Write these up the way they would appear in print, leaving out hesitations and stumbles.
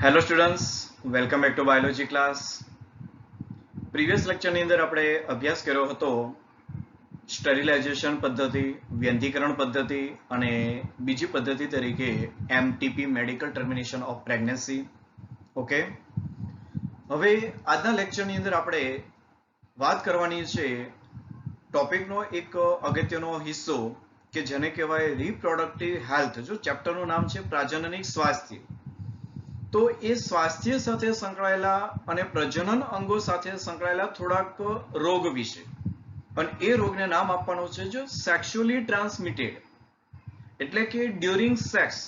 Hello students, welcome back to biology class. Previous લેક્ચરની અંદર આપણે અભ્યાસ કર્યો હતો સ્ટરીલાઇઝેશન પદ્ધતિ, વ્યંધીકરણ પદ્ધતિ અને બીજી પદ્ધતિ તરીકે MTP medical termination of pregnancy. Okay, હવે આજના લેક્ચરની અંદર આપણે વાત કરવાની છે ટોપિકનો એક અગત્યનો હિસ્સો કે જેને કહેવાય રિપ્રોડક્ટિવ હેલ્થ. જો ચેપ્ટરનું નામ છે પ્રજનનિક સ્વાસ્થ્ય, તો એ સ્વાસ્થ્ય સાથે સંકળાયેલા અને પ્રજનન અંગો સાથે સંકળાયેલા થોડાક રોગ વિશે, અને એ રોગને નામ આપવાનું છે જો સેક્સ્યુઅલી ટ્રાન્સમિટેડ, એટલે કે ડ્યુરિંગ સેક્સ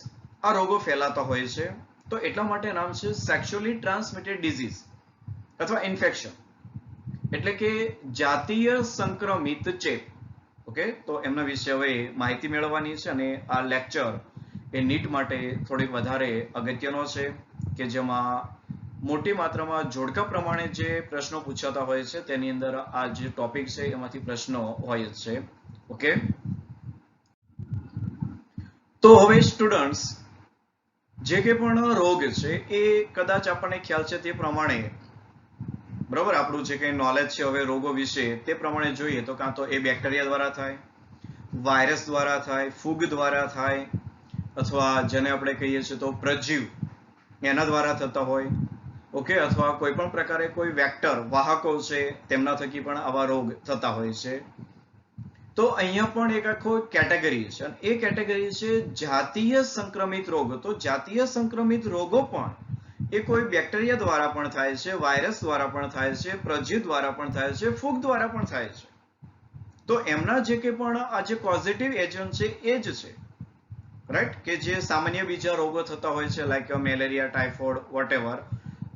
આ રોગો ફેલાતા હોય છે, તો એટલા માટે નામ છે સેક્સ્યુઅલી ટ્રાન્સમિટેડ ડિઝીઝ અથવા ઇન્ફેક્શન, એટલે કે જાતીય સંક્રમિત ચેપ. ઓકે, તો એમના વિશે હવે માહિતી મેળવવાની છે અને આ લેક્ચર એ નીટ માટે થોડીક વધારે અગત્યનો છે કે જેમાં મોટી માત્રામાં જોડકા પ્રમાણે જે પ્રશ્નો પૂછાતા હોય છે તેની અંદર આ જે ટોપિક છે એમાંથી પ્રશ્નો હોય જ છે. ઓકે, તો હવે સ્ટુડન્ટ્સ, જે કે પણ રોગ છે એ કદાચ આપણને ખ્યાલ છે તે પ્રમાણે, બરાબર, આપણું જે કંઈ નોલેજ છે હવે રોગો વિશે તે પ્રમાણે જોઈએ તો કાં તો એ બેક્ટેરિયા દ્વારા થાય, વાયરસ દ્વારા થાય, ફૂગ દ્વારા થાય, અથવા જેને આપણે કહીએ છીએ તો પ્રજીવ એના દ્વારા થતા હોય. ઓકે, અથવા કોઈ પણ પ્રકારે કોઈ વેક્ટર વાહકો છે તેમના થકી પણ આવા રોગ થતા હોય છે. તો અહીંયા પણ એક આખો કેટેગરી છે અને એ કેટેગરી છે જાતીય સંક્રમિત રોગ. તો જાતીય સંક્રમિત રોગો પણ એ કોઈ બેક્ટેરિયા દ્વારા પણ થાય છે, વાયરસ દ્વારા પણ થાય છે, પ્રજીવ દ્વારા પણ થાય છે, ફૂગ દ્વારા પણ થાય છે. તો એમના જે કે પણ આ જે પોઝિટિવ એજન્ટ છે એ જ છે, રાઈટ, કે જે સામાન્ય બીજા રોગો થતા હોય છે લાઈક મેલેરિયા, ટાઇફોઇડ, વોટેવર.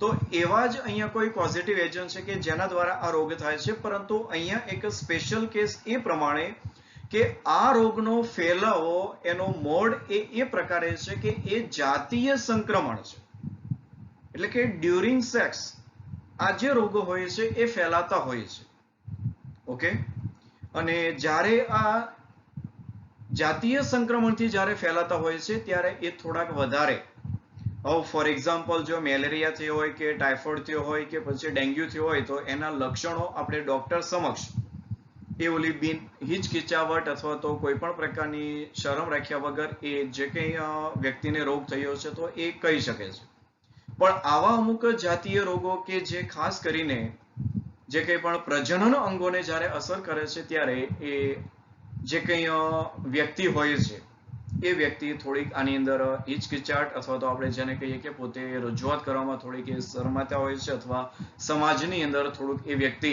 તો એવા જ અહીંયા કોઈ પોઝિટિવ એજન્ટ છે કે જેના દ્વારા આ રોગ થાય છે, પરંતુ અહીંયા એક સ્પેશિયલ કેસ એ પ્રમાણે કે આ રોગનો ફેલાવો એનો મોડ એ પ્રકારે છે કે એ જાતીય સંક્રમણ છે, એટલે કે ડ્યુરિંગ સેક્સ આ જે રોગો હોય છે એ ફેલાતા હોય છે. ઓકે, અને જ્યારે આ જાતીય સંક્રમણથી જ્યારે ફેલાતા હોય છે ત્યારે એ થોડાક વધારે, ફોર એક્ઝામ્પલ જો મેલેરિયા થયો હોય કે ટાઇફોઇડ થયો હોય કે પછી ડેન્ગ્યુ થયો હોય તો એના લક્ષણો આપણે ડોક્ટર સમક્ષ એ ઓલી બિન હિચકિચાવટ અથવા તો કોઈ પણ પ્રકારની શરમ રાખ્યા વગર એ જે કંઈ વ્યક્તિને રોગ થયો છે તો એ કહી શકે છે. પણ આવા અમુક જાતીય રોગો કે જે ખાસ કરીને જે કંઈ પણ પ્રજનન અંગોને જ્યારે અસર કરે છે ત્યારે એ જે કંઈ વ્યક્તિ હોય છે એ વ્યક્તિ થોડીક આની અંદર હિચકિચાટ અથવા તો આપણે જેને કહીએ કે પોતે રજૂઆત કરવામાં થોડીક એ શરમાતા હોય છે, અથવા સમાજની અંદર થોડુંક એ વ્યક્તિ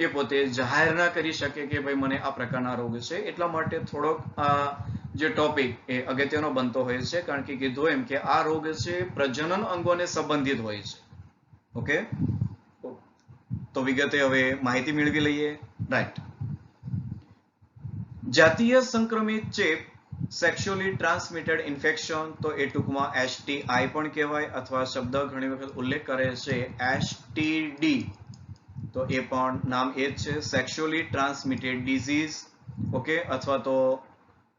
એ પોતે જાહેર ના કરી શકે કે ભાઈ મને આ પ્રકારના રોગ છે. એટલા માટે થોડોક આ જે ટોપિક એ અગત્યનો બનતો હોય છે, કારણ કે કીધું એમ કે આ રોગ છે પ્રજનન અંગોને સંબંધિત હોય છે. ઓકે, તો વિગતે હવે માહિતી મેળવી લઈએ. રાઈટ, જાતીય સંક્રમિત ચેપ, સેક્સ્યુઅલી ટ્રાન્સમિટેડ ઇન્ફેક્શન, તો એ ટૂંકમાં એસટીઆઈ પણ કહેવાય, અથવા શબ્દ ઘણી વખત ઉલ્લેખ કરે છે એસટીડી, તો એ પણ નામ એ જ છે, સેક્સ્યુઅલી ટ્રાન્સમિટેડ ડિઝીઝ. ઓકે, અથવા તો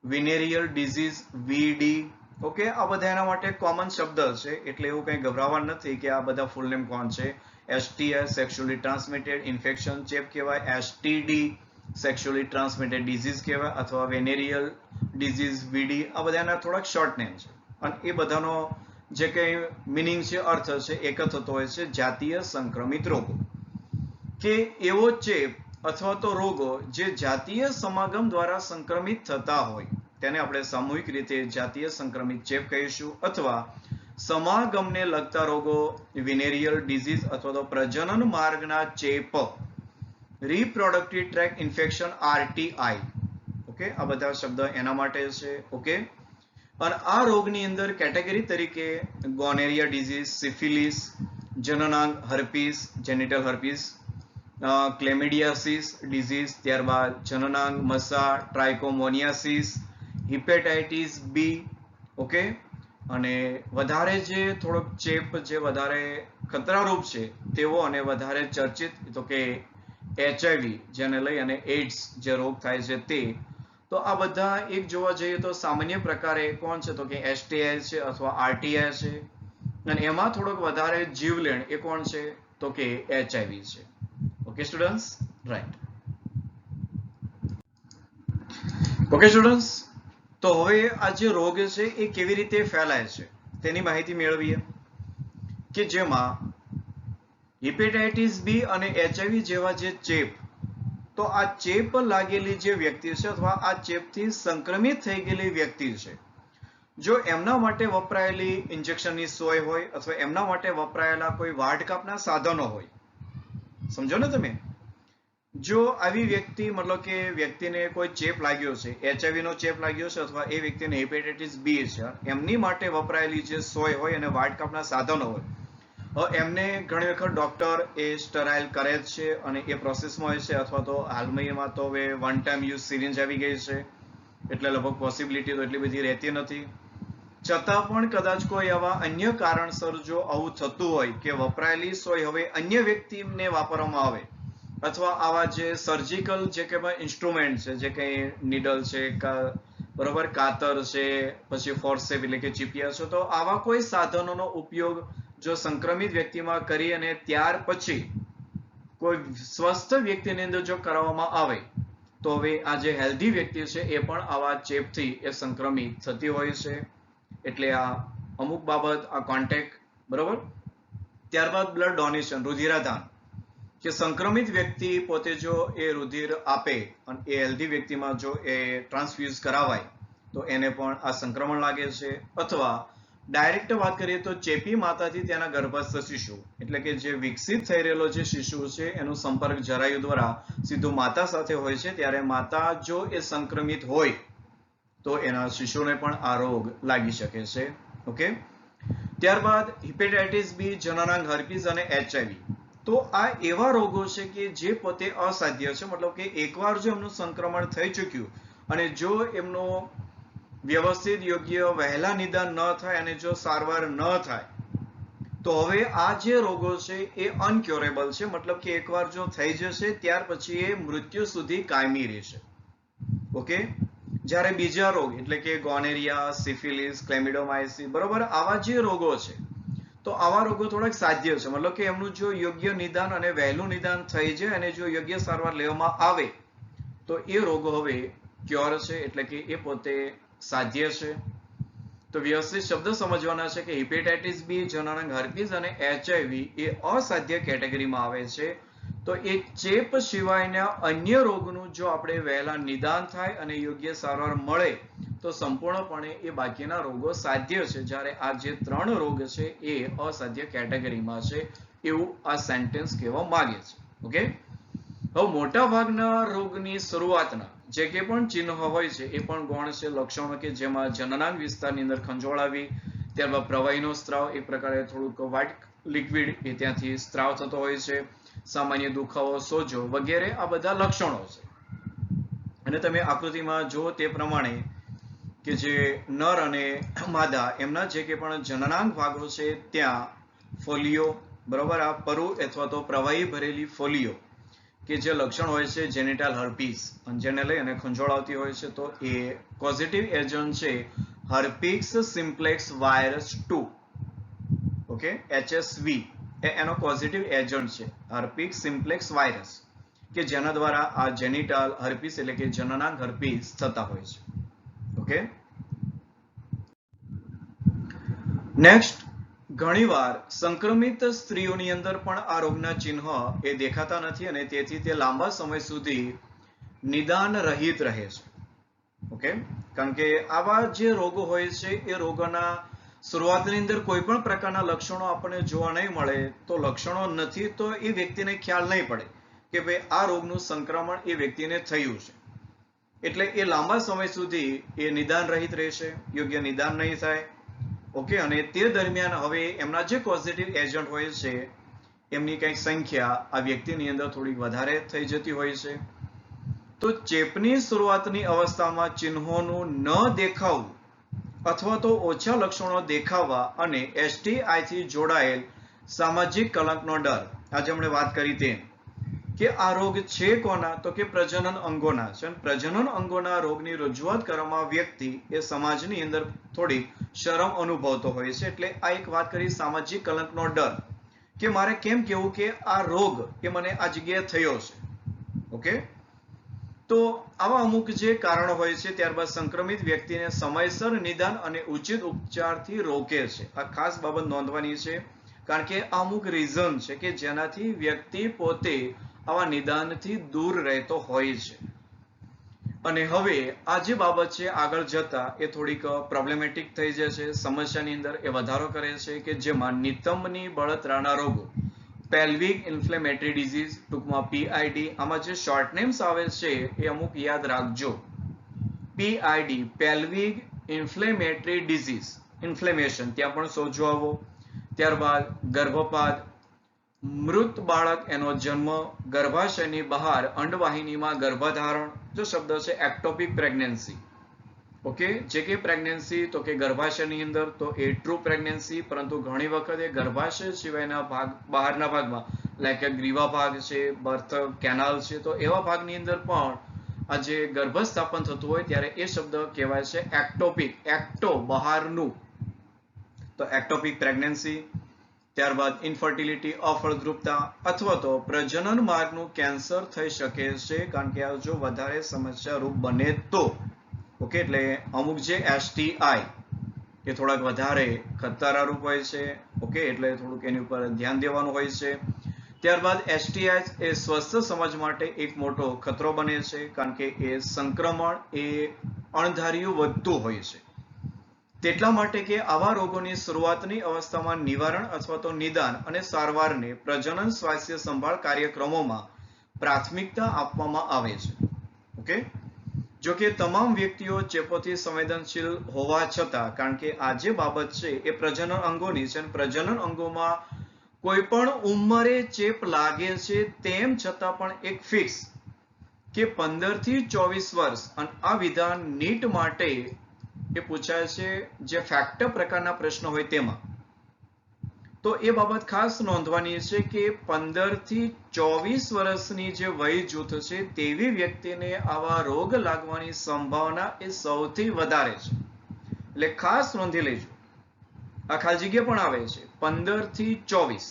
વિનેરિયલ ડિઝીઝ, વીડી. ઓકે, આ બધા એના માટે કોમન શબ્દ છે, એટલે એવું કંઈ ગભરાવાનું નથી કે આ બધા ફૂલ નેમ કોણ છે. એસટીઆઈ સેક્સ્યુઅલી ટ્રાન્સમિટેડ ઇન્ફેક્શન ચેપ કહેવાય, એસટીડી સેક્સ્યુઅલી ટ્રાન્સમિટેડ ડિઝીઝ કહેવાય, અથવા વેનેરિયલ ડિઝીઝ, વીડી. આ બધાના થોડાક શોર્ટ નેમ છે અને એ બધાનો જે કંઈ મિનિંગ છે, અર્થ છે, એક જ થતો હોય છે જાતીય સંક્રમિત રોગો, કે એવો ચેપ અથવા તો રોગો જે જાતીય સમાગમ દ્વારા સંક્રમિત થતા હોય તેને આપણે સામૂહિક રીતે જાતીય સંક્રમિત ચેપ કહીશું, અથવા સમાગમને લગતા રોગો વિનેરિયલ ડિઝીઝ અથવા તો પ્રજનન માર્ગના ચેપ, reproductive track infection, RTI. Okay, આ બધા શબ્દ એના માટે છે. ઓકે, અને આ રોગની અંદર કેટેગરી તરીકે ગોનેરિયા ડિઝીઝ, સિફિલિસ, જનનાંગ herpes, genital herpes, chlamydiasis disease, ત્યારબાદ જનનાંગ મસા, ટ્રાઇકોમોનિયાસિસ, હિપેટાઇટિસ બી. ઓકે, અને વધારે જે થોડોક ચેપ જે વધારે ખતરારૂપ છે તેવો અને વધારે ચર્ચિત તો કે એચઆઈવી, જેને લઈ અને એઇડ્સ જે રોગ થાય છે તે. તો આ બધા એક જોવા જઈએ તો સામાન્ય પ્રકારે કોણ છે તો કે એસટીઆઈ છે અથવા આરટીઆઈ છે. અને એમાં થોડોક વધારે જીવલેણ એ કોણ છે તો કે HIV છે. Okay students, right. Okay students, તો હવે આ જે રોગ છે એ કેવી રીતે ફેલાય છે તેની માહિતી મેળવીએ, કે જેમાં હિપેટાઇટિસ બી અને HIV જેવા જે ચેપ, તો આ ચેપ લાગેલી જે વ્યક્તિ છે અથવા આ ચેપથી સંક્રમિત થઈ ગયેલી વ્યક્તિ છે, જો એમના માટે વપરાયેલી ઇન્જેક્શનની સોય હોય અથવા એમના માટે વપરાયેલા કોઈ વાઢકાપના સાધનો હોય, સમજો ને તમે, જો આવી વ્યક્તિ મતલબ કે વ્યક્તિને કોઈ ચેપ લાગ્યો છે, HIV નો ચેપ લાગ્યો છે અથવા એ વ્યક્તિને હિપેટાઇટિસ બી છે, એમની માટે વપરાયેલી જે સોય હોય અને વાઢકાપના સાધનો હોય, એમને ઘણી વખત ડોક્ટર એ સ્ટરાઇલ કરે જ છે અને એ પ્રોસેસમાં હોય છે, અથવા તો હાલમાં તો હવે વન ટાઈમ યુઝ સિરિંજ આવી ગઈ છે, એટલે લગભગ પોસિબિલિટી તો એટલી બધી રહેતી નથી. છતાં પણ કદાચ કોઈ આવા અન્ય કારણસર જો આવું થતું હોય કે વપરાયેલી સોય હવે અન્ય વ્યક્તિને વાપરવામાં આવે, અથવા આવા જે સર્જિકલ જે કે ઇન્સ્ટ્રુમેન્ટ છે, જે કઈ નીડલ છે, બરોબર, કાતર છે, પછી ફોર્સેપ એટલે કે ચીપિયા છે, તો આવા કોઈ સાધનોનો ઉપયોગ જો સંક્રમિત વ્યક્તિમાં કરી અને ત્યાર પછી કોઈ સ્વસ્થ વ્યક્તિની અંદર જો કરવામાં આવે, તો હવે આ જે હેલ્ધી વ્યક્તિ છે એ પણ આવા ચેપથી એ સંક્રમિત થતી હોય છે. એટલે આ અમુક બાબત, આ કોન્ટેક્ટ, બરોબર. ત્યારબાદ બ્લડ ડોનેશન, રુધિરાદાન, કે સંક્રમિત વ્યક્તિ પોતે જો એ રુધિર આપે અને એ હેલ્ધી વ્યક્તિમાં જો એ ટ્રાન્સફ્યુઝ કરાવાય તો એને પણ આ સંક્રમણ લાગે છે. અથવા ડાયરેક્ટ વાત કરીએ તો ચેપી માતાથી તેના ગર્ભસ્થ શિશુ, એટલે કે જે વિકસિત થઈ રહેલો જે શિશુ છે એનો સંપર્ક જરાયુ દ્વારા સીધું માતા સાથે હોય છે, ત્યારે માતા જો એ સંક્રમિત હોય તો એના શિશુને પણ આ રોગ લાગી શકે છે. ઓકે. ત્યારબાદ હિપેટાઇટિસ બી, જનનાંગ હર્પીસ અને HIV, તો આ એવા રોગો છે કે જે પોતે અસાધ્ય છે, મતલબ કે એકવાર જો એમનું સંક્રમણ થઈ ચૂક્યું અને જો એમનો વ્યવસ્થિત યોગ્ય વહેલા નિદાન ન થાય અને જો સારવાર ન થાય, તો હવે આ જે રોગો છે એ અનક્યોરેબલ છે, મતલબ કે એકવાર જો થઈ જશે ત્યાર પછી એ મૃત્યુ સુધી કાયમી રહેશે. ઓકે. જ્યારે બીજા રોગ એટલે કે ગોનેરિયા, સિફિલિસ, ક્લેમિડોમાઇસિસ, બરોબર, આવા જે રોગો છે, તો આવા રોગો થોડાક સાધ્ય છે, મતલબ કે એમનું જો યોગ્ય નિદાન અને વહેલું નિદાન થઈ જાય અને જો યોગ્ય સારવાર લેવામાં આવે તો એ રોગો હવે ક્યોર છે, એટલે કે એ પોતે સાધ્ય છે. તો વ્યવસ્થિત શબ્દ સમજવાના છે કે હિપેટાઇટિસ બી, જનનાંગ હર્પીસ અને HIV એ અસાધ્ય કેટેગરીમાં આવે છે. તો એ ચેપ સિવાયના અન્ય રોગનું જો આપણે વહેલા નિદાન થાય અને યોગ્ય સારવાર મળે તો સંપૂર્ણપણે એ બાકીના રોગો સાધ્ય છે, જ્યારે આ જે 3 રોગ છે એ અસાધ્ય કેટેગરીમાં છે, એવું આ સેન્ટેન્સ કહેવા માંગે છે. ઓકે. હવે મોટા ભાગના રોગની શરૂઆતના જે કે પણ ચિહ્નો હોય છે એ પણ ગૌણ છે, લક્ષણો, કે જેમાં જનનાંગ વિસ્તારની અંદર ખંજોળ આવી, ત્યારબાદ પ્રવાહીનો સ્ત્રાવ, એક પ્રકારે થોડુંક વ્હાઇટ લિક્વિડ એ ત્યાંથી સ્ત્રાવ થતો હોય છે, સામાન્ય દુખાવો, સોજો વગેરે, આ બધા લક્ષણો છે. અને તમે આકૃતિમાં જુઓ તે પ્રમાણે કે જે નર અને માદા એમના જે કે પણ જનનાંગ ભાગો છે ત્યાં ફોલિયો, બરોબર, આ પરુ અથવા તો પ્રવાહી ભરેલી ફોલિયો, કે જે લક્ષણ હોય છે જેનિટલ હર્પીસ, જેને લઈ અને ખંજોળ આવતી હોય છે, તો એ પોઝિટિવ એજન્ટ છે હર્પિક્સ સિમ્પ્લેક્સ વાયરસ 2. ઓકે. HSV એનો પોઝિટિવ એજન્ટ છે, હર્પિક્સ સિમ્પ્લેક્સ વાયરસ, કે જેના દ્વારા આ જેનિટલ હર્પીસ એટલે કે જનનાંગ હર્પીસ થતા હોય છે. ઓકે. નેક્સ્ટ, ઘણીવાર સંક્રમિત સ્ત્રીઓની અંદર પણ આ રોગના ચિહ્ન એ દેખાતા નથી અને તેથી તે લાંબા સમય સુધી નિદાન રહિત રહે છે. ઓકે. કારણ કે આવા જે રોગો હોય છે એ રોગોના શરૂઆતની અંદર કોઈ પણ પ્રકારના લક્ષણો આપણને જોવા નહીં મળે, તો લક્ષણો નથી તો એ વ્યક્તિને ખ્યાલ નહીં પડે કે ભાઈ આ રોગનું સંક્રમણ એ વ્યક્તિને થયું છે, એટલે એ લાંબા સમય સુધી એ નિદાન રહિત રહેશે, યોગ્ય નિદાન નહીં થાય. ઓકે. અને તે દરમિયાન હવે એમના જે પોઝિટિવ એજન્ટ હોય છે એમની કંઈક સંખ્યા આ વ્યક્તિની અંદર થોડી વધારે થઈ જતી હોય છે. તો ચેપની શરૂઆતની અવસ્થામાં ચિહ્નોનું ન દેખાવું અથવા તો ઓછા લક્ષણો દેખાવા અને STI થી જોડાયેલ સામાજિક કલંકનો ડર, આજે આપણે વાત કરી તેમ, કે આ રોગ છે કોના, તો કે પ્રજનન અંગોના છે. પ્રજનન અંગોના રોગની રજૂઆત કરવામાં વ્યક્તિ એ સમાજની અંદર થોડી શરમ અનુભવતો હોય છે. એટલે આ એક વાત કરી સામાજિક કલંકનો ડર, કે મારે કેમ કેવું કે આ રોગ એ મને આ જગ્યાએ થયો છે. ઓકે, તો આવા અમુક જે કારણો હોય છે, ત્યારબાદ સંક્રમિત વ્યક્તિને સમયસર નિદાન અને ઉચિત ઉપચારથી રોકે છે. આ ખાસ બાબત નોંધવાની છે, કારણ કે અમુક રીઝન છે કે જેનાથી વ્યક્તિ પોતે આવા નિદાનથી દૂર રહેતો હોય છે. અને હવે આ જે બાબત છે આગળ જતા એ થોડીક પ્રોબ્લેમેટિક થઈ જાય છે. સમસ્યાની અંદર એ વધારો કરે છે કે જેમાં નિતંબની બળતરાના રોગો, પેલ્વિક ઇન્ફ્લેમેટરી ડિઝીઝ, ટૂંકમાં PID, આમાં જે શોર્ટ નેમ્સ આવે છે એ અમુક યાદ રાખજો. PID, pelvic inflammatory disease, inflammation, ત્યાં પણ સોજો આવો. ત્યારબાદ ગર્ભપાત, મૃત બાળક એનો જન્મ, ગર્ભાશયની બહાર અંડવાહિનીમાં ગર્ભધારણ, જો શબ્દ છે એક્ટોપિક પ્રેગ્નન્સી. ઓકે, જે કે પ્રેગ્નન્સી તો કે ગર્ભાશયની અંદર તો એ ટ્રુ પ્રેગ્નન્સી, પરંતુ ઘણી વખત એ ગર્ભાશય સિવાયના ભાગ, બહારના ભાગમાં, લાઈક ગ્રીવા ભાગ છે, બર્થ કેનાલ છે, તો એવા ભાગની અંદર પણ આ જે ગર્ભસ્થાપન થતું હોય ત્યારે એ શબ્દ કહેવાય છે એક્ટોપિક. એક્ટો બહારનું, તો એક્ટોપિક પ્રેગ્નન્સી. ત્યારબાદ ઇન્ફર્ટિલિટી, અફળદ્રુપતા, અથવા તો પ્રજનન માર્ગનું કેન્સર થઈ શકે છે, કારણ કે આ જો વધારે સમસ્યા રૂપ બને તો. ઓકે, એટલે અમુક જે STI એ થોડાક વધારે ખતરા રૂપ હોય છે. ઓકે, એટલે થોડુંક એની ઉપર ધ્યાન દેવાનું હોય છે. ત્યારબાદ STI એ સ્વસ્થ સમાજ માટે એક મોટો ખતરો બને છે, કારણ કે એ સંક્રમણ એ અણધાર્યું વધતું હોય છે. તેટલા માટે કે આવા રોગોની શરૂઆતની અવસ્થામાં નિવારણ અથવા તો નિદાન અને સારવારને પ્રજનન સ્વાસ્થ્ય સંભાળ કાર્યક્રમોમાં પ્રાથમિકતા આપવામાં આવે છે. ઓકે, જો કે તમામ વ્યક્તિઓ ચેપોથી સંવેદનશીલ હોવા છતાં, કારણ કે આ જે બાબત છે એ પ્રજનન અંગોની છે, પ્રજનન અંગોમાં કોઈ પણ ઉંમરે ચેપ લાગે છે, તેમ છતાં પણ એક ફિક્સ કે 15 થી 24 વર્ષ, અને આ વિધાન નીટ માટે એ પૂછાય છે જે ફેક્ટર પ્રકારના પ્રશ્ન હોય તેમાં, તો એ બાબત ખાસ નોંધવાની છે કે 15 થી 24 વર્ષની જે વય જૂથ છે તેવી વ્યક્તિને આવા રોગ લાગવાની સંભાવના એ સૌથી વધારે છે. એટલે ખાસ નોંધી લેજો. આ ખાલી જગ્યા પણ આવે છે 15 થી 24.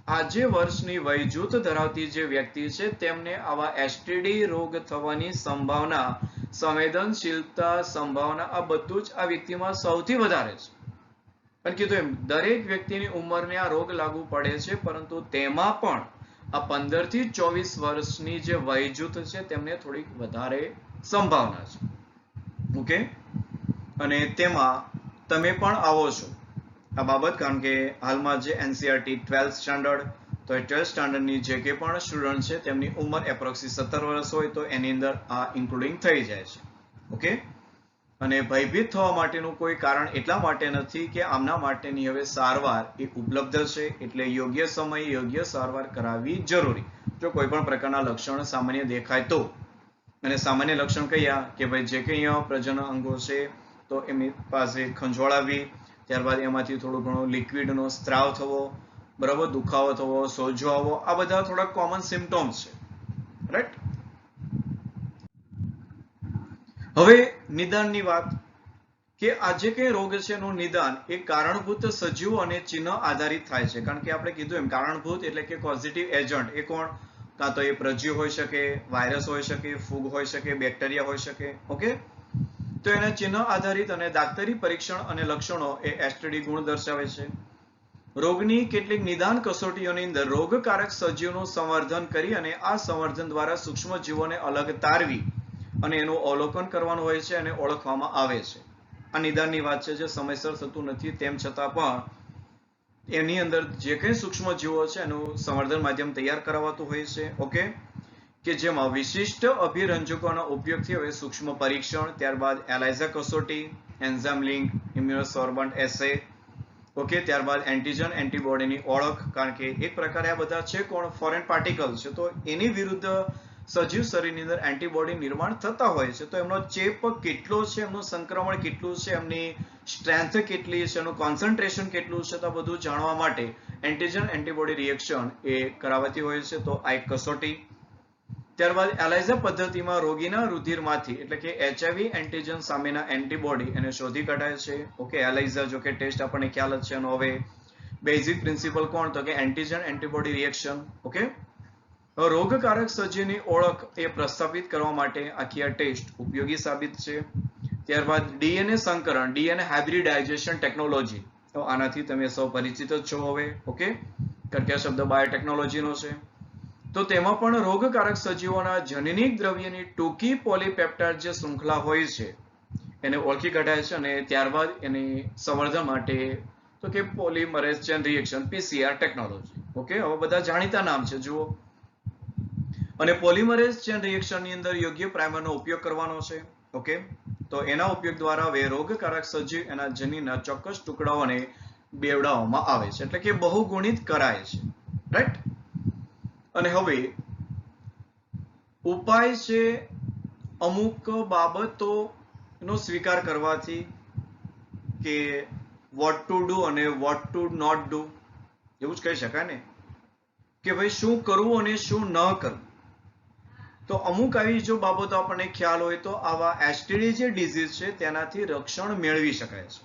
આ જે વર્ષની વય જૂથ ધરાવતી જે વ્યક્તિ છે તેમને આવા STD રોગ થવાની સંભાવના, સંવેદનશીલતા, સંભાવના, આ બધું જ આ વ્યક્તિમાં સૌથી વધારે છે. પણ કીધું એમ દરેક વ્યક્તિની ઉંમરને આ રોગ લાગુ પડે છે, પરંતુ તેમાં પણ આ 15 થી 24 વર્ષની જે વય જૂથ છે તેમને થોડીક વધારે સંભાવના છે. ઓકે, અને તેમાં તમે પણ આવો છો આ બાબત, કારણ કે હાલમાં જે NCERT 12th સ્ટાન્ડર્ડ, તો એ 12th સ્ટાન્ડર્ડની જે કે પણ સ્ટુડન્ટ છે તેમની ઉંમર એપ્રોક્સી 17 વર્ષ હોય તો એની અંદર આ ઇન્ક્લુડિંગ થઈ જાય છે. ઓકે, અને ભયભીત થવા માટેનું કોઈ કારણ એટલા માટે નથી કે આમના માટેની હવે સારવાર એ ઉપલબ્ધ છે, એટલે યોગ્ય સમયે યોગ્ય સારવાર કરાવવી જરૂરી. જો કોઈ પણ પ્રકારના લક્ષણ સામાન્ય દેખાય તો, અને સામાન્ય લક્ષણ કયા કે ભાઈ જે કંઈ પ્રજનન અંગો છે તો એમની પાસે ખંજવાળાવી, ત્યારબાદ એમાંથી થોડું ઘણું લિક્વિડનો સ્ત્રાવ થવો, બરાબર, દુખાવો થવો, સોજો આવવો, આ બધા થોડા કોમન સિમ્પટોમ્સ છે. રાઈટ. હવે નિદાનની વાત, કે આ જે કંઈ રોગ છે એનું નિદાન એ કારણભૂત સજીવો અને ચિહ્ન આધારિત થાય છે. કારણ કે આપણે કીધું એમ કારણભૂત એટલે કે પોઝિટિવ એજન્ટ એ કોણ, કાં તો એ પ્રજીવ હોઈ શકે, વાયરસ હોઈ શકે, ફૂગ હોઈ શકે, બેક્ટેરિયા હોઈ શકે. ઓકે, તો એના ચિહ્ન આધારિત અને દાક્તરી પરીક્ષણ અને લક્ષણો એ STD ગુણ દર્શાવે છે. રોગની કેટલીક નિદાન કસોટીઓની અંદર રોગકારક સજીવનું સંવર્ધન કરી અને આ સંવર્ધન દ્વારા સૂક્ષ્મ જીવોને અલગ તારવી અને એનું અવલોકન કરવાનું હોય છે અને ઓળખવામાં આવે છે. આ નિદાનની વાત છે જે સમયસર થતું નથી, તેમ છતાં પણ એની અંદર જે કંઈ સૂક્ષ્મ જીવો છે એનું સંવર્ધન માધ્યમ તૈયાર કરાવાતું હોય છે. ઓકે, કે જેમાં વિશિષ્ટ અભિરંજકોના ઉપયોગથી હવે સૂક્ષ્મ પરીક્ષણ, ત્યારબાદ એલાઇઝા કસોટી, એન્ઝાઇમ લિંક, ઇમ્યુનોસોર્બન્ટ એસે, ઓકે, ત્યારબાદ એન્ટીજન એન્ટીબોડીની ઓળખ, કારણ કે એક પ્રકારે આ બધા છે કોણ, ફોરેન પાર્ટિકલ છે, તો એની વિરુદ્ધ સજીવ શરીરની અંદર એન્ટીબોડી નિર્માણ થતા હોય છે. તો એમનો ચેપ કેટલો છે, એમનું સંક્રમણ કેટલું છે, એમની સ્ટ્રેન્થ કેટલી છે, એનું કોન્સન્ટ્રેશન કેટલું છે, તો બધું જાણવા માટે એન્ટીજન એન્ટીબોડી રિએક્શન એ કરાવતી હોય છે. તો આ એક કસોટી. ત્યારબાદ એલાઇઝા પદ્ધતિમાં રોગીના રુધિરમાંથી એટલે કે HIV એન્ટીજન સામેના એન્ટીબોડી એને શોધી કઢાય છે. ઓકે, એલાઇઝા જો કે ટેસ્ટ આપણને ખ્યાલ જ છે એનો. હવે બેઝિક પ્રિન્સિપલ કોણ? તો કે એન્ટીજન એન્ટીબોડી રિએક્શન. ઓકે, રોગકારક સજીવની ઓળખ એ પ્રસ્થાપિત કરવા માટે આખી આ ટેસ્ટ ઉપયોગી સાબિત છે. ત્યારબાદ ડીએનએ સંકરણ, ડીએનએ હાઇબ્રિડાઇઝેશન ટેકનોલોજી, તો આનાથી તમે સૌ પરિચિત જ છો હવે. ઓકે, કારણ કે આ શબ્દ બાયોટેકનોલોજીનો છે. તો તેમાં પણ રોગકારક સજીવોના જનનિક દ્રવ્યની ટૂંકી પોલીપેપ્ટાઇડ જે શૃંખલા હોય છે એને ઓળખી કઢાય છે અને ત્યારબાદ એની સંવર્ધન માટે તો કે polymerase chain reaction PCR technology. Okay, હવે બધા જાણીતા નામ છે જુઓ. અને પોલિમરેઝ ચેન રિએક્શનની અંદર યોગ્ય પ્રાઇમરનો ઉપયોગ કરવાનો છે. ઓકે, તો એના ઉપયોગ દ્વારા હવે રોગકારક સજીવ એના જનીનના ચોક્કસ ટુકડાઓને બેવડાવવામાં આવે છે, એટલે કે બહુગુણિત કરાય છે. રાઈટ. અને હવે ઉપાય છે અમુક બાબતોનો સ્વીકાર કરવાથી કે વોટ ટુ ડુ અને વોટ ટુ નોટ ડુ, એવું જ કહી શકાય ને કે ભાઈ શું કરવું અને શું ન કરવું. તો અમુક આવી જો બાબતો આપણને ખ્યાલ હોય તો આવા એસટીડી જે ડિઝીઝ છે તેનાથી રક્ષણ મેળવી શકાય છે.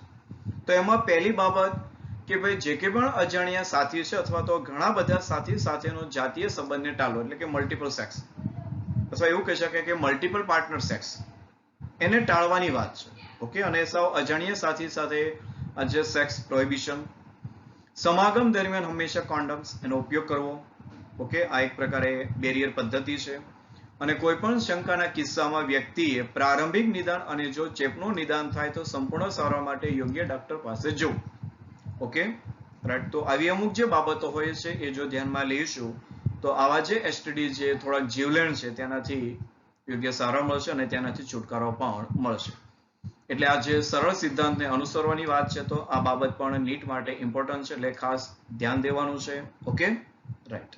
તો એમાં પહેલી બાબત કે ભાઈ જે કે પણ અજાણ્યા સાથી છે અથવા તો ઘણા બધા સાથી સાથેનો જાતીય સંબંધને ટાળવો, એટલે કે મલ્ટિપલ સેક્સ અથવા એવું કહી શકાય કે મલ્ટિપલ પાર્ટનર સેક્સ, એને ટાળવાની વાત છે. ઓકે, અને સાવ અજાણ્યા સાથી સાથે આજે સેક્સ પ્રોહિબિશન. સમાગમ દરમિયાન હંમેશા કોન્ડમ્સ એનો ઉપયોગ કરવો. ઓકે, આ એક પ્રકારે બેરિયર પદ્ધતિ છે. અને કોઈ પણ શંકાના કિસ્સામાં વ્યક્તિએ પ્રારંભિક નિદાન અને જો ચેપનું નિદાન થાય તો સંપૂર્ણ સારવાર માટે યોગ્ય ડોક્ટર પાસે જવું. Okay, right. તો આવી અમુક જે બાબતો હોય છે એ જો ધ્યાનમાં લઈશું તો આવા જે એસટીડી જે થોડાક જીવલેણ છે તેનાથી યોગ્ય સારવાર મળશે અને તેનાથી છુટકારો પણ મળશે. એટલે આ જે સરળ સિદ્ધાંતને અનુસરવાની વાત છે તો આ બાબત પણ નીટ માટે ઇમ્પોર્ટન્ટ છે, એટલે ખાસ ધ્યાન દેવાનું છે. Okay, right.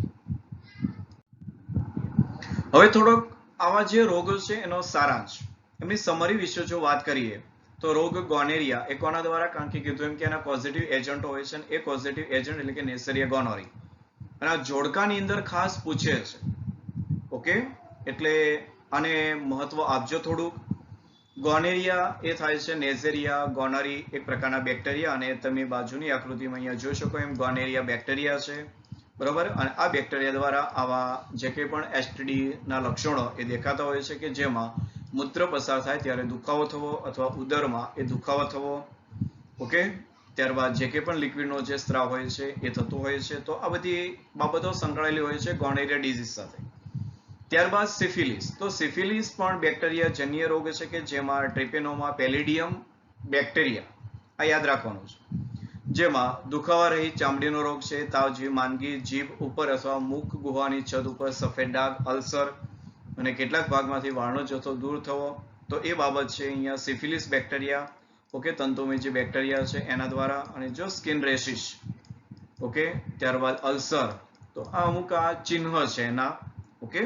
હવે થોડોક આવા જે રોગો છે એનો સારાંશ, એમની સમરી વિશે જો વાત કરીએ તો રોગ ગોનેરિયા એ કોના દ્વારા? કારણ કે કીધું એમ કે એના પોઝિટિવ એજન્ટ હોય છે, એ પોઝિટિવ એજન્ટ એટલે કે નેસેરિયા ગોનોરી, અને આ જોડકાની અંદર ખાસ પૂછે છે. ઓકે, એટલે આને મહત્વ આપજો થોડુંક. ગોનેરિયા એ થાય છે નેસેરિયા ગોનોરી એક પ્રકારના બેક્ટેરિયા, અને તમે બાજુની આકૃતિમાં અહીંયા જોઈ શકો એમ ગોનેરિયા બેક્ટેરિયા છે. બરોબર. અને આ બેક્ટેરિયા દ્વારા આવા જે કંઈ પણ એસટીડી ના લક્ષણો એ દેખાતા હોય છે કે જેમાં મૂત્ર પસાર થાય ત્યારે દુખાવો થવો અથવા ઉદરમાં એ દુખાવો થવો. ઓકે, ત્યારબાદ જે કંઈ પણ લિક્વિડનો જે સ્ત્રાવ હોય છે એ થતો હોય છે. તો આ બધી બાબતો સંકળાયેલી હોય છે ગોનેરિયા ડિઝીઝ સાથે. ત્યારબાદ સિફિલિસ. તો સિફિલિસ પણ બેક્ટેરિયા જન્ય રોગ છે કે જેમાં ટ્રિપેનોમા પેલિડિયમ બેક્ટેરિયા, આ યાદ રાખવાનું છે, જેમાં દુખાવા રહી ચામડીનો રોગ છે, તાવ જેવી માંદગી, જીભ ઉપર અથવા મુખ ગુહાની છત ઉપર સફેદ ડાઘ, અલ્સર અને કેટલાક ભાગમાંથી વાળનો જથ્થો દૂર થવો. તો એ બાબત છે અહીંયા સિફિલિસ બેક્ટેરિયા. ઓકે, તંતુમય જે બેક્ટેરિયા છે એના દ્વારા. અને જો સ્કિન રેશિસ, ઓકે, ત્યારબાદ અલ્સર, તો આ અમુક આ ચિહ્ન છે એના. ઓકે,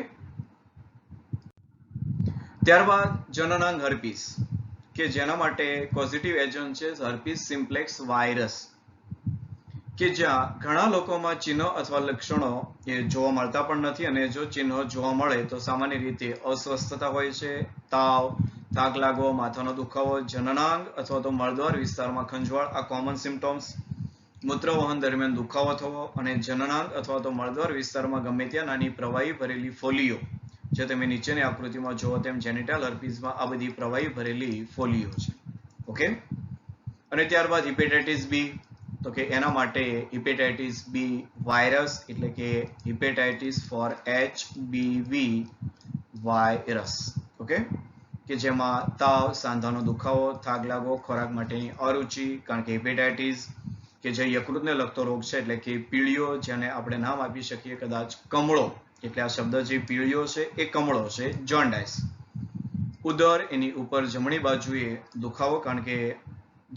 ત્યારબાદ જનનાંગ હર્પીસ કે જેના માટે પોઝિટિવ એજન્ટ છે હર્પીસ સિમ્પ્લેક્સ વાયરસ, કે જ્યાં ઘણા લોકોમાં ચિહ્નો અથવા લક્ષણો એ જોવા મળતા પણ નથી, અને જો ચિહ્નો જોવા મળે તો સામાન્ય રીતે અસ્વસ્થતા હોય છે, તાવ, થાક લાગવો, માથાનો દુખાવો, જનનાંગ અથવા તો મળદ્વાર વિસ્તારમાં ખંજવાળ, આ કોમન સિમ્પટોમ્સ. મૂત્રવહન દરમિયાન દુખાવો થવો અને જનનાંગ અથવા તો મળદ્વાર વિસ્તારમાં ગમે ત્યાં નાની પ્રવાહી ભરેલી ફોલ્લીઓ, જે તમે નીચેની આકૃતિમાં જુઓ તેમ જેનિટલ હર્પીસમાં આ બધી પ્રવાહી ભરેલી ફોલ્લીઓ છે. ઓકે, અને ત્યારબાદ હિપેટાઇટિસ બી, તો કે એના માટે હિપેટાઇટિસ બી વાયરસ એટલે કે hepatitis for HBV virus. Okay, કે જેમાં તાવ, સાંધાનો દુખાવો, થાક લાગવો, ખોરાક માટેની અરુચિ, કારણ કે હિપેટાઇટિસ કે જે યકૃતને લગતો રોગ છે, એટલે કે પીળીઓ, જેને આપણે નામ આપી શકીએ કદાચ કમળો, એટલે આ શબ્દ જે પીળીઓ છે એ કમળો છે, જોન્ડાઇસ. ઉદર, એની ઉપર જમણી બાજુએ દુખાવો, કારણ કે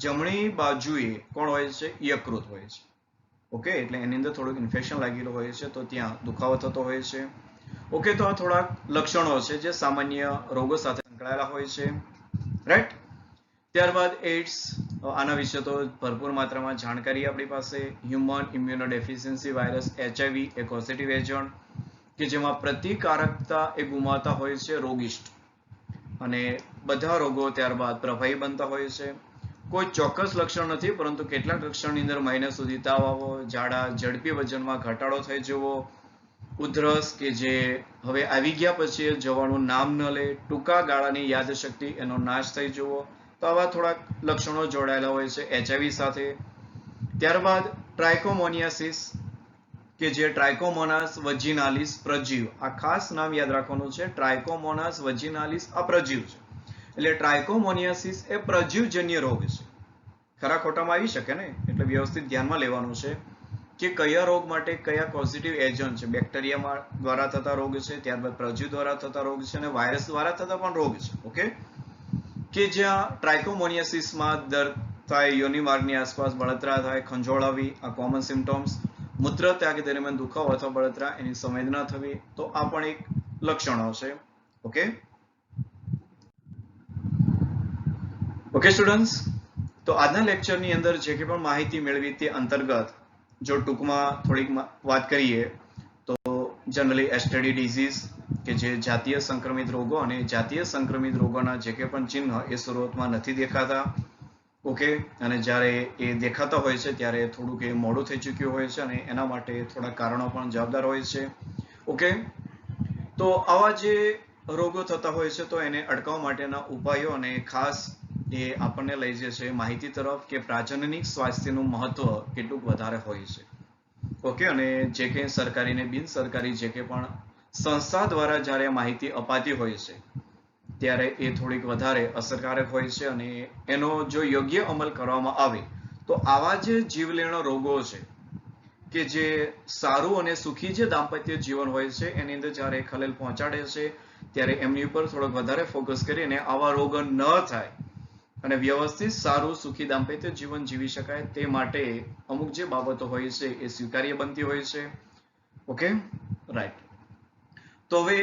જમણી બાજુએ કોણ હોય છે? યકૃત હોય છે. ઓકે, એટલે એની અંદર થોડુંક ઇન્ફેક્શન લાગેલું હોય છે તો ત્યાં દુખાવો થતો હોય છે. ઓકે, તો આ થોડાક લક્ષણો છે જે સામાન્ય રોગો સાથે સંકળાયેલા હોય છે. રાઈટ. ત્યારબાદ એઇડ્સ, આના વિશે તો ભરપૂર માત્રામાં જાણકારી આપણી પાસે. હ્યુમન ઇમ્યુનોડેફિશિયન્સી વાયરસ HIV એ પોઝિટિવ એજન્ટ. કે જેમાં પ્રતિકારકતા એ ગુમાવતા હોય છે રોગિષ્ટ, અને બધા રોગો ત્યારબાદ પ્રભાવી બનતા હોય છે. કોઈ ચોક્કસ લક્ષણ નથી, પરંતુ કેટલાક લક્ષણની અંદર મહિના સુધી તાવ આવવો, ઝાડા, ઝડપી વજનમાં ઘટાડો થઈ જવો, ઉધરસ કે જે હવે આવી ગયા પછી જવાનું નામ ન લે, ટૂંકા ગાળાની યાદશક્તિ એનો નાશ થઈ જવો, તો આવા થોડાક લક્ષણો જોડાયેલા હોય છે HIV સાથે. ત્યારબાદ ટ્રાઇકોમોનિયાસિસ કે જે ટ્રાઇકોમોનાસ વજીનાલિસ પ્રજીવ, આ ખાસ નામ યાદ રાખવાનું છે. ટ્રાઇકોમોનાસ વજીનાલિસ આ પ્રજીવ છે, એટલે ટ્રાઇકોમોનિયાસિસ એ પ્રજીવજન્ય રોગ છે. ખરા ખોટામાં આવી શકે ને, એટલે વ્યવસ્થિત ધ્યાનમાં લેવાનું છે કે કયા રોગ માટે કયા પોઝિટિવ એજન્ટ છે. બેક્ટેરિયા દ્વારા થતા રોગ છે, ત્યારબાદ પ્રજીવ દ્વારા થતા રોગ છે, અને વાયરસ દ્વારા થતા પણ રોગ છે. ઓકે, કે જ્યાં ટ્રાઇકોમોનિયાસિસમાં દર્દ થાય, યોની માર્ગની આસપાસ બળતરા થાય, ખંજોળાવી, આ કોમન સિમ્ટમ્સ. મૂત્ર ત્યાગ દરમિયાન દુખાવો અથવા બળતરા, એની સંવેદના થવી, તો આ પણ એક લક્ષણો છે. ઓકે ઓકે સ્ટુડન્ટ્સ, તો આજના લેક્ચરની અંદર જે કંઈ પણ માહિતી મેળવી તે અંતર્ગત જો ટૂંકમાં થોડીક વાત કરીએ તો જનરલી એસટીડી ડિઝીઝ કે જે જાતીય સંક્રમિત રોગો, અને જાતીય સંક્રમિત રોગોના જે કંઈ પણ ચિહ્ન એ શરૂઆતમાં નથી દેખાતા. ઓકે, અને જ્યારે એ દેખાતા હોય છે ત્યારે થોડુંક એ મોડું થઈ ચૂક્યું હોય છે, અને એના માટે થોડા કારણો પણ જવાબદાર હોય છે. ઓકે, તો આવા જે રોગો થતા હોય છે તો એને અટકાવવા માટેના ઉપાયો અને ખાસ એ આપણને લઈ જાય છે માહિતી તરફ કે પ્રાજનનિક સ્વાસ્થ્યનું મહત્વ કેટલું વધારે હોય છે. ઓકે, અને જે કંઈ સરકારી ને બિનસરકારી જે કંઈ પણ સંસ્થા દ્વારા જ્યારે માહિતી અપાતી હોય છે ત્યારે એ થોડીક વધારે અસરકારક હોય છે, અને એનો જો યોગ્ય અમલ કરવામાં આવે તો આવા જે જીવલેણ રોગો છે કે જે સારું અને સુખી જે દાંપત્ય જીવન હોય છે એની અંદર જ્યારે ખલેલ પહોંચાડે છે ત્યારે એમની ઉપર થોડોક વધારે ફોકસ કરીને આવા રોગ ન થાય અને વ્યવસ્થિત સારું સુખી દાંપત્ય જીવન જીવી શકાય તે માટે અમુક જે બાબતો હોય છે એ સ્વીકાર્ય બનતી હોય છે. Okay, right. તો હવે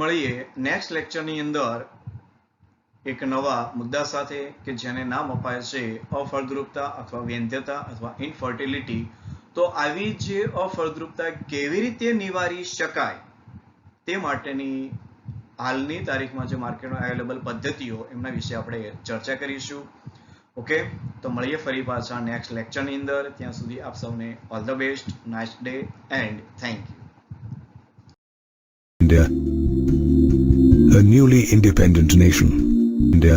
મળીએ નેક્સ્ટ લેક્ચરની અંદર એક નવા મુદ્દા સાથે કે જેને નામ અપાય છે અફળદ્રુપતા અથવા વૈધ્યતા અથવા ઇનફર્ટિલિટી. તો આવી જે અફળદ્રુપતા કેવી રીતે નિવારી શકાય તે માટેની હાલની તારીખમાં જે માર્કેટમાં અવેલેબલ પદ્ધતિઓ એમના વિશે આપણે ચર્ચા કરીશું. ઓકે, તો મળીએ ફરી પાછા નેક્સ્ટ લેક્ચરની અંદર. ત્યાં સુધી આપ સૌને all the best, nice day and thank you. India, a newly independent nation. India,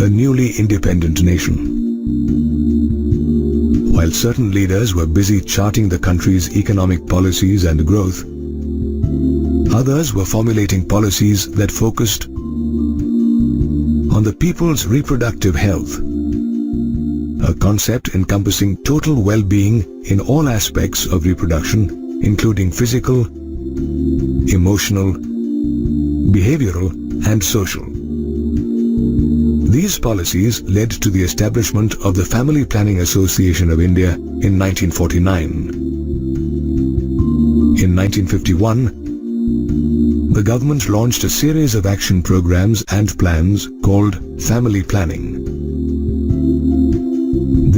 a newly independent nation. While certain leaders were busy charting the country's economic policies and growth, others were formulating policies that focused on the people's reproductive health, a concept encompassing total well-being in all aspects of reproduction, including physical, emotional, behavioral, and social. These policies led to the establishment of the Family Planning Association of India in 1949. In 1951, the government launched a series of action programs and plans called Family Planning.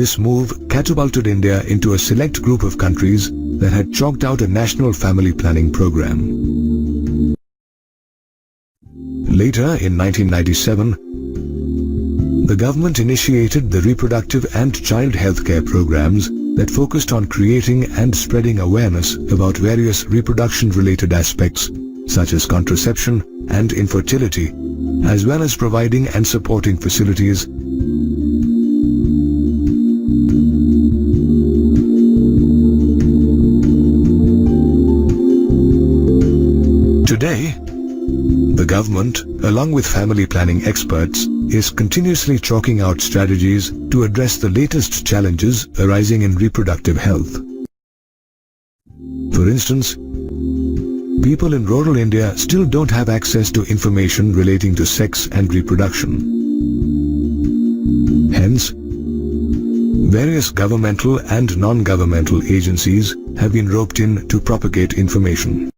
This move catapulted India into a select group of countries that had chalked out a national family planning program. Later, in 1997, the government initiated the reproductive and child healthcare programs that focused on creating and spreading awareness about various reproduction-related aspects such as contraception and infertility, as well as providing and supporting facilities Today, the government, along with family planning experts, is continuously chalking out strategies to address the latest challenges arising in reproductive health. For instance, people in rural India still don't have access to information relating to sex and reproduction. Hence, various governmental and non-governmental agencies have been roped in to propagate information.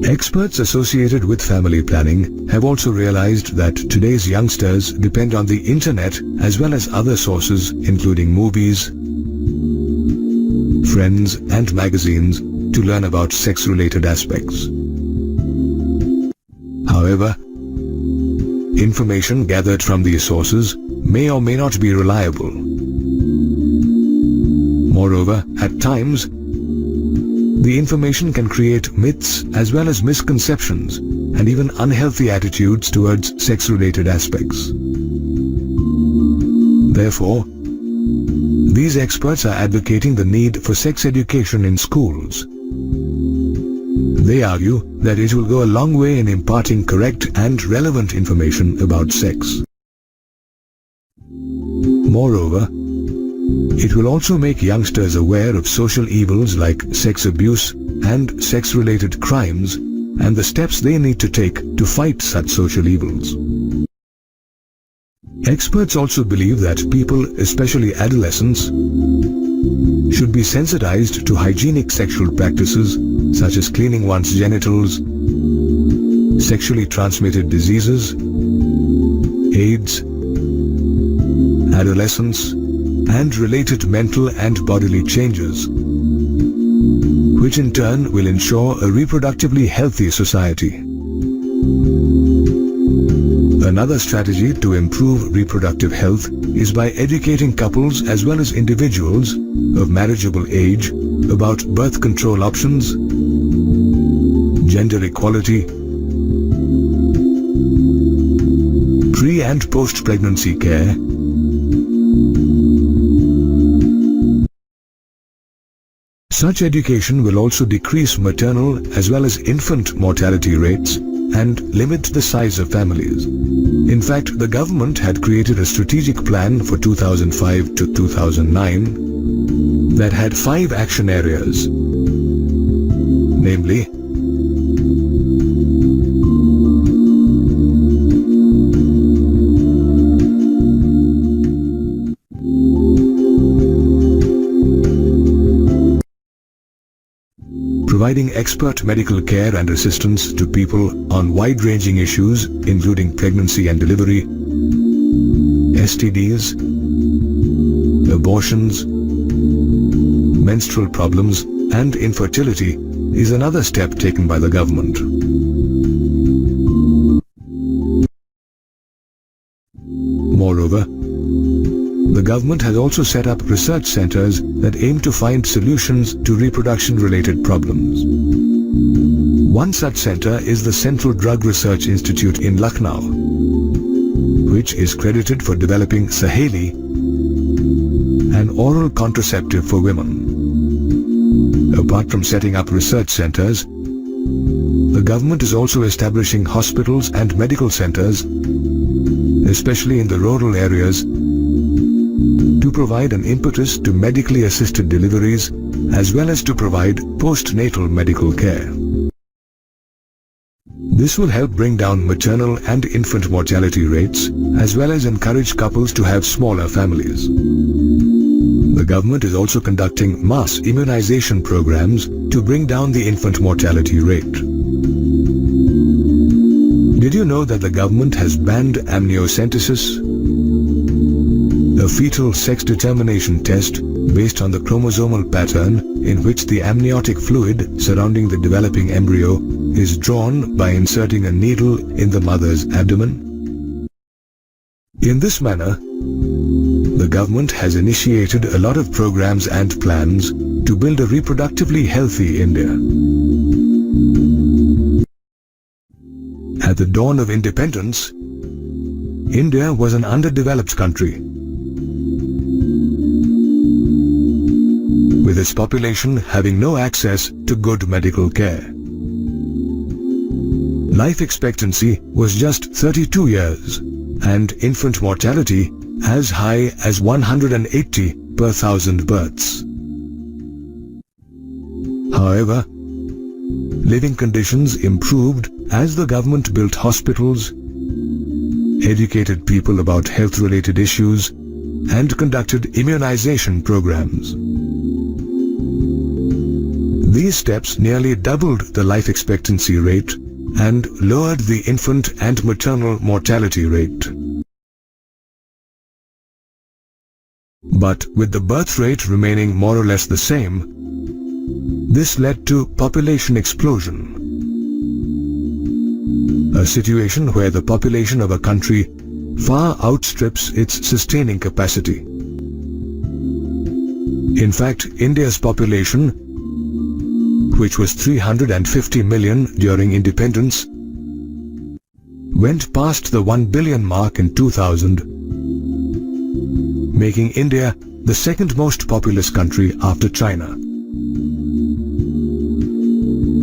Experts associated with family planning have also realized that today's youngsters depend on the internet as well as other sources including movies, friends and magazines to learn about sex-related aspects. However, information gathered from these sources may or may not be reliable. Moreover, at times, the information can create myths as well as misconceptions and even unhealthy attitudes towards sex-related aspects. Therefore, these experts are advocating the need for sex education in schools. They argue that it will go a long way in imparting correct and relevant information about sex. Moreover, it will also make youngsters aware of social evils like sex abuse and sex-related crimes and the steps they need to take to fight such social evils. Experts also believe that people, especially adolescents, should be sensitized to hygienic sexual practices such as cleaning one's genitals, sexually transmitted diseases, AIDS, adolescence, and related mental and bodily changes, which in turn will ensure a reproductively healthy society. Another strategy to improve reproductive health is by educating couples as well as individuals of marriageable age about birth control options, gender equality, pre- and post-pregnancy care, Such education will also decrease maternal as well as infant mortality rates and limit the size of families. In fact, the government had created a strategic plan for 2005 to 2009 that had 5 action areas, namely providing expert medical care and assistance to people on wide-ranging issues including pregnancy and delivery, STDs, abortions, menstrual problems, and infertility is another step taken by the government. Moreover, the government has also set up research centers that aim to find solutions to reproduction-related problems. One such center is the Central Drug Research Institute in Lucknow, which is credited for developing Saheli, an oral contraceptive for women. Apart from setting up research centers, the government is also establishing hospitals and medical centers, especially in the rural areas, to provide an impetus to medically assisted deliveries as well as to provide postnatal medical care. This will help bring down maternal and infant mortality rates as well as encourage couples to have smaller families. The government is also conducting mass immunization programs to bring down the infant mortality rate. Did you know that the government has banned amniocentesis, a fetal sex determination test based on the chromosomal pattern in which the amniotic fluid surrounding the developing embryo is drawn by inserting a needle in the mother's abdomen? In this manner, the government has initiated a lot of programs and plans to build a reproductively healthy India. At the dawn of independence, India was an underdeveloped country, with its population having no access to good medical care. Life expectancy was just 32 years and infant mortality as high as 180 per 1,000 births. However, living conditions improved as the government built hospitals, educated people about health-related issues, and conducted immunization programs. These steps nearly doubled the life expectancy rate and lowered the infant and maternal mortality rate. But with the birth rate remaining more or less the same, This led to population explosion, a situation where the population of a country far outstrips its sustaining capacity. In fact, India's population, which was 350 million during independence, went past the 1 billion mark in 2000, making India the second most populous country after China.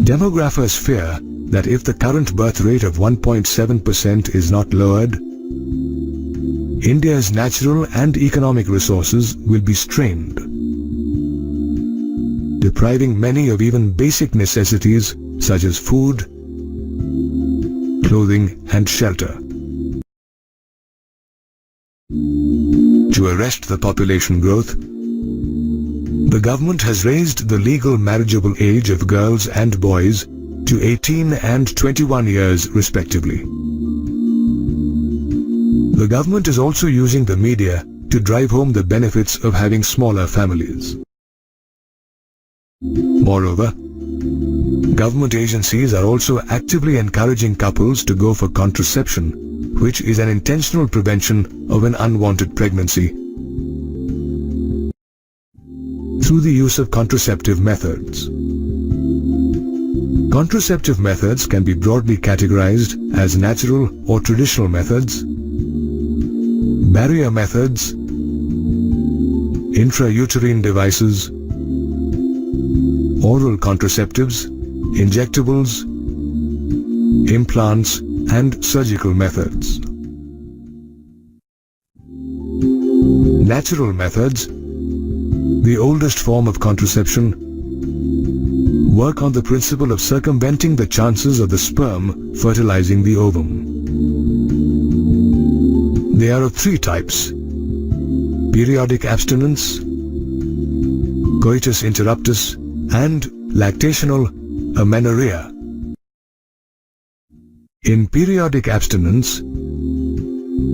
Demographers fear that if the current birth rate of 1.7% is not lowered, India's natural and economic resources will be strained, depriving many of even basic necessities such as food, clothing and shelter. To arrest the population growth, the government has raised the legal marriageable age of girls and boys to 18 and 21 years respectively. The government is also using the media to drive home the benefits of having smaller families. Moreover, government agencies are also actively encouraging couples to go for contraception, which is an intentional prevention of an unwanted pregnancy through the use of contraceptive methods. Contraceptive methods can be broadly categorized as natural or traditional methods, barrier methods, intrauterine devices, oral contraceptives, injectables, implants, and surgical methods. Natural methods, the oldest form of contraception, work on the principle of circumventing the chances of the sperm fertilizing the ovum. They are of three types: periodic abstinence, coitus interruptus, and lactational amenorrhea. In periodic abstinence,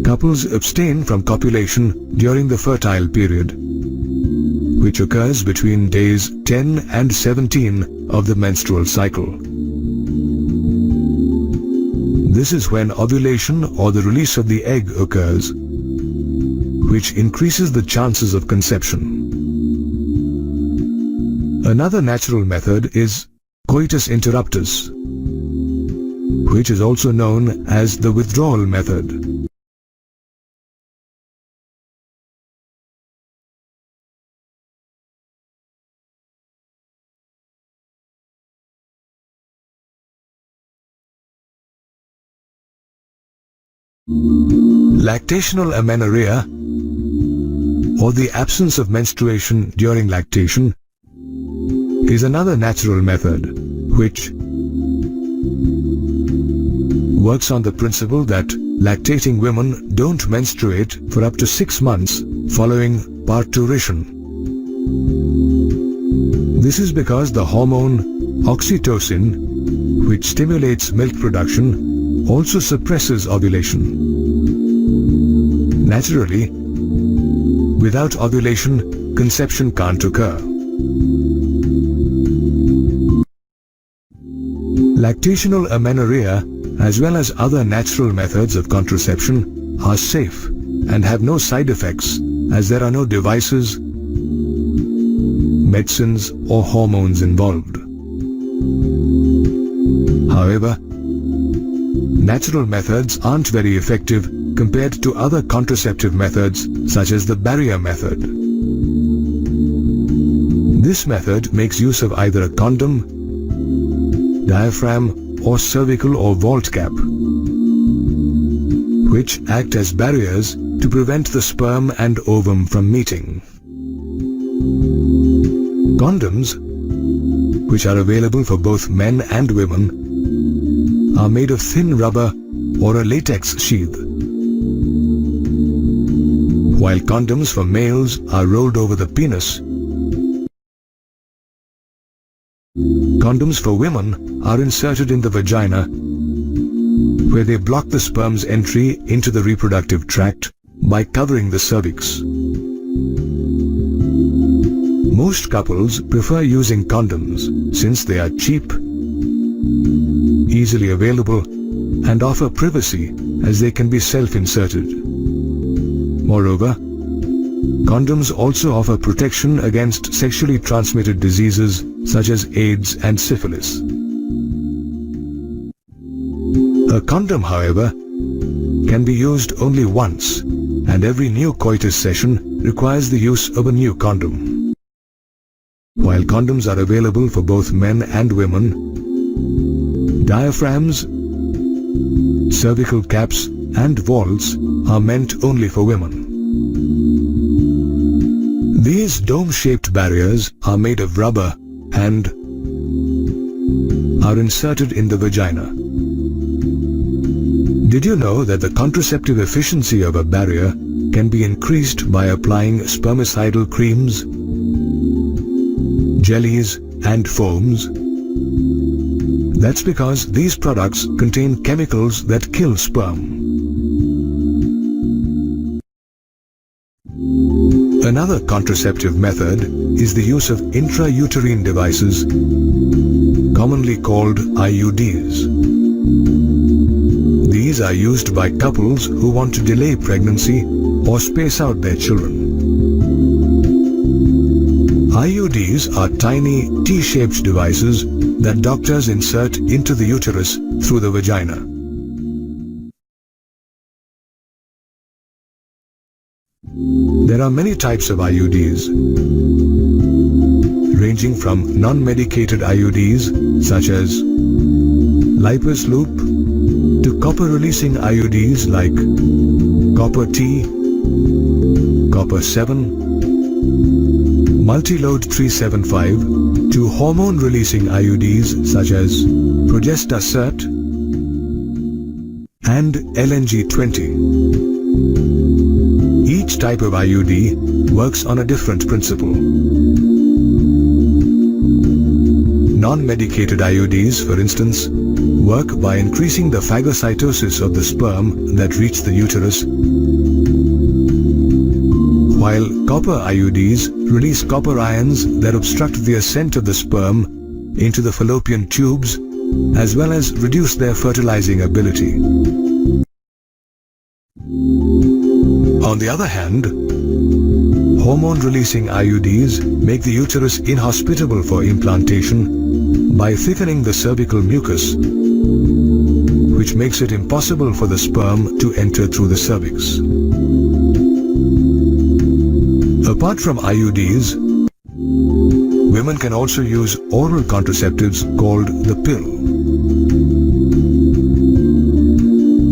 couples abstain from copulation during the fertile period, which occurs between days 10 and 17 of the menstrual cycle. This is when ovulation or the release of the egg occurs, which increases the chances of conception. Another natural method is coitus interruptus, which is also known as the withdrawal method. Lactational amenorrhea, or the absence of menstruation during lactation, is another natural method which works on the principle that lactating women don't menstruate for up to 6 months following parturition. This is because the hormone oxytocin, which stimulates milk production, also suppresses ovulation. Naturally, without ovulation, conception can't occur. Lactational amenorrhea, as well as other natural methods of contraception, are safe and have no side effects, as there are no devices, medicines, or hormones involved. However, natural methods aren't very effective compared to other contraceptive methods such as the barrier method. This method makes use of either a condom, diaphragm, or cervical or vault cap, which act as barriers to prevent the sperm and ovum from meeting. Condoms, which are available for both men and women, are made of thin rubber or a latex sheath, while condoms for males are rolled over the penis. Condoms for women are inserted in the vagina, where they block the sperm's entry into the reproductive tract by covering the cervix. Most couples prefer using condoms since they are cheap, easily available, and offer privacy as they can be self-inserted. Moreover, condoms also offer protection against sexually transmitted diseases such as AIDS and syphilis. A condom, however, can be used only once, and every new coitus session requires the use of a new condom. While condoms are available for both men and women, diaphragms, cervical caps, and vaults are meant only for women. These dome-shaped barriers are made of rubber and are inserted in the vagina. Did you know that the contraceptive efficiency of a barrier can be increased by applying spermicidal creams, jellies, and foams? That's because these products contain chemicals that kill sperm. Another contraceptive method is the use of intrauterine devices, commonly called IUDs. These are used by couples who want to delay pregnancy or space out their children. IUDs are tiny T-shaped devices that doctors insert into the uterus through the vagina. There are many types of IUDs, ranging from non-medicated IUDs such as Lipus loop to copper-releasing IUDs like Copper T, Copper 7, Multiload 375 to hormone-releasing IUDs such as Progestasert and LNG20. Each type of IUD works on a different principle. Non-medicated IUDs, for instance, work by increasing the phagocytosis of the sperm that reach the uterus, while copper IUDs release copper ions that obstruct the ascent of the sperm into the fallopian tubes, as well as reduce their fertilizing ability. On the other hand, hormone-releasing IUDs make the uterus inhospitable for implantation by thickening the cervical mucus, which makes it impossible for the sperm to enter through the cervix. Apart from IUDs, women can also use oral contraceptives called the pill.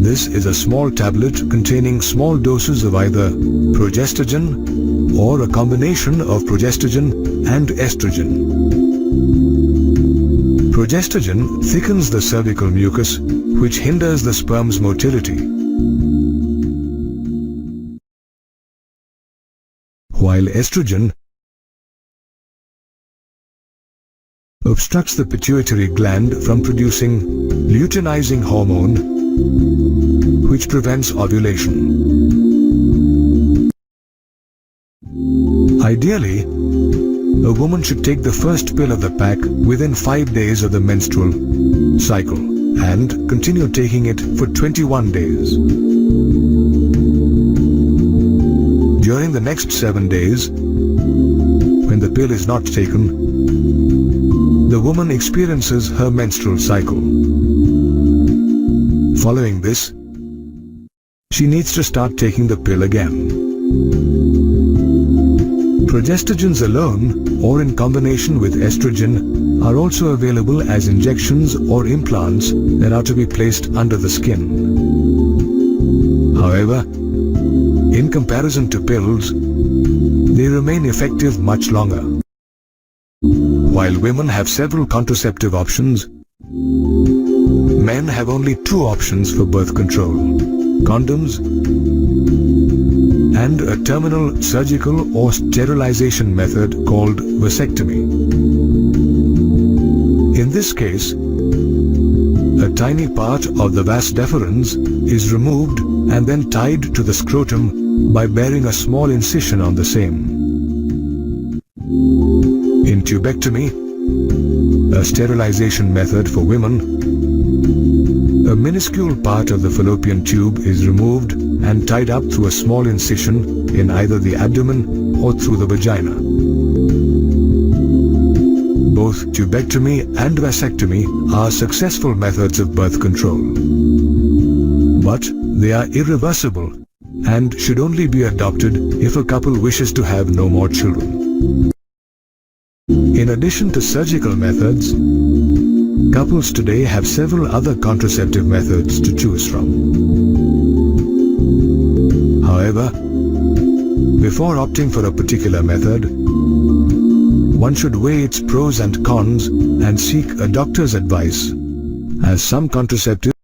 This is a small tablet containing small doses of either progestogen or a combination of progestogen and estrogen. Progestogen thickens the cervical mucus, which hinders the sperm's motility, while estrogen obstructs the pituitary gland from producing luteinizing hormone, which prevents ovulation. Ideally, a woman should take the first pill of the pack within 5 days of the menstrual cycle and continue taking it for 21 days. During the next 7 days, when the pill is not taken, the woman experiences her menstrual cycle. Following this, she needs to start taking the pill again. Progestogens alone or in combination with estrogen are also available as injections or implants that are to be placed under the skin. However, in comparison to pills, they remain effective much longer. While women have several contraceptive options, men have only 2 options for birth control: condoms and a terminal surgical or sterilization method called vasectomy. In this case, a tiny part of the vas deferens is removed and then tied to the scrotum by bearing a small incision on the same. In tubectomy, a sterilization method for women, a minuscule part of the fallopian tube is removed and tied up through a small incision in either the abdomen or through the vagina. Both tubectomy and vasectomy are successful methods of birth control. But they are irreversible and should only be adopted if a couple wishes to have no more children. In addition to surgical methods, couples today have several other contraceptive methods to choose from. However, before opting for a particular method, one should weigh its pros and cons and seek a doctor's advice, as some contraceptives